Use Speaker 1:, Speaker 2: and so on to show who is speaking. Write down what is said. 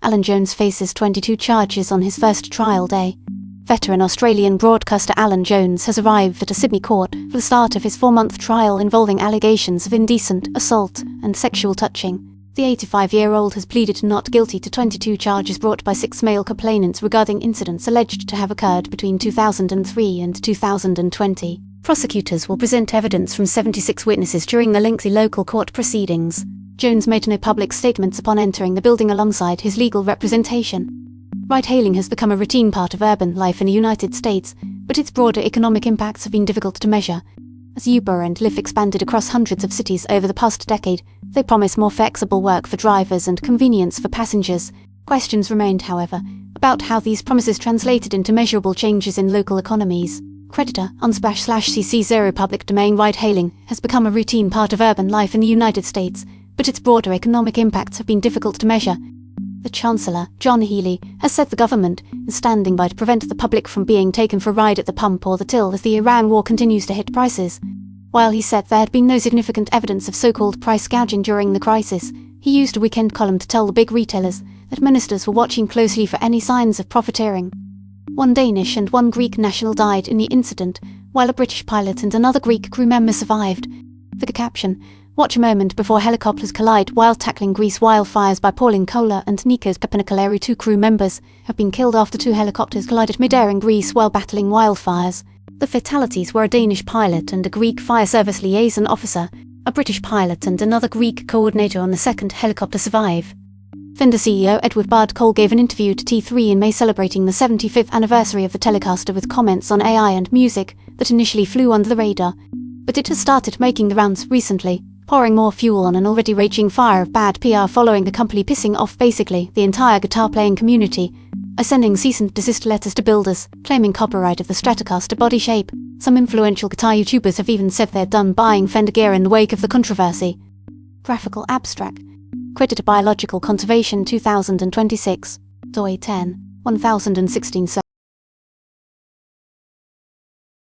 Speaker 1: Alan Jones faces 22 charges on his first trial day. Veteran Australian broadcaster Alan Jones has arrived at a Sydney court for the start of his 4-month trial involving allegations of indecent, assault, and sexual touching. The 85-year-old has pleaded not guilty to 22 charges brought by 6 male complainants regarding incidents alleged to have occurred between 2003 and 2020. Prosecutors will present evidence from 76 witnesses during the lengthy local court proceedings. Jones made no public statements upon entering the building alongside his legal representation. Ride-hailing has become a routine part of urban life in the United States, but its broader economic impacts have been difficult to measure. As Uber and Lyft expanded across hundreds of cities over the past decade, they promise more flexible work for drivers and convenience for passengers. Questions remained, however, about how these promises translated into measurable changes in local economies. Creditor //CC 0 public domain ride-hailing has become a routine part of urban life in the United States, but its broader economic impacts have been difficult to measure. The Chancellor, John Healey, has said the government is standing by to prevent the public from being taken for a ride at the pump or the till as the Iran war continues to hit prices. While he said there had been no significant evidence of so-called price gouging during the crisis, he used a weekend column to tell the big retailers that ministers were watching closely for any signs of profiteering. 1 Danish and 1 Greek national died in the incident, while a British pilot and another Greek crew member survived. The caption: "Watch a moment before helicopters collide while tackling Greece wildfires" by Pauline Kola and Nikos Papanikolaou, 2 crew members, have been killed after 2 helicopters collided mid-air in Greece while battling wildfires. The fatalities were a Danish pilot and a Greek fire service liaison officer. A British pilot and another Greek coordinator on the 2nd helicopter survive. Fender CEO Edward Bard Cole gave an interview to T3 in May celebrating the 75th anniversary of the Telecaster with comments on AI and music that initially flew under the radar. But it has started making the rounds recently, pouring more fuel on an already raging fire of bad PR following the company pissing off basically the entire guitar-playing community, sending cease and desist letters to builders, claiming copyright of the Stratocaster body shape. Some influential guitar YouTubers have even said they're done buying Fender gear in the wake of the controversy. Graphical abstract. Creditor Biological Conservation 2026. DOI 10. 1016.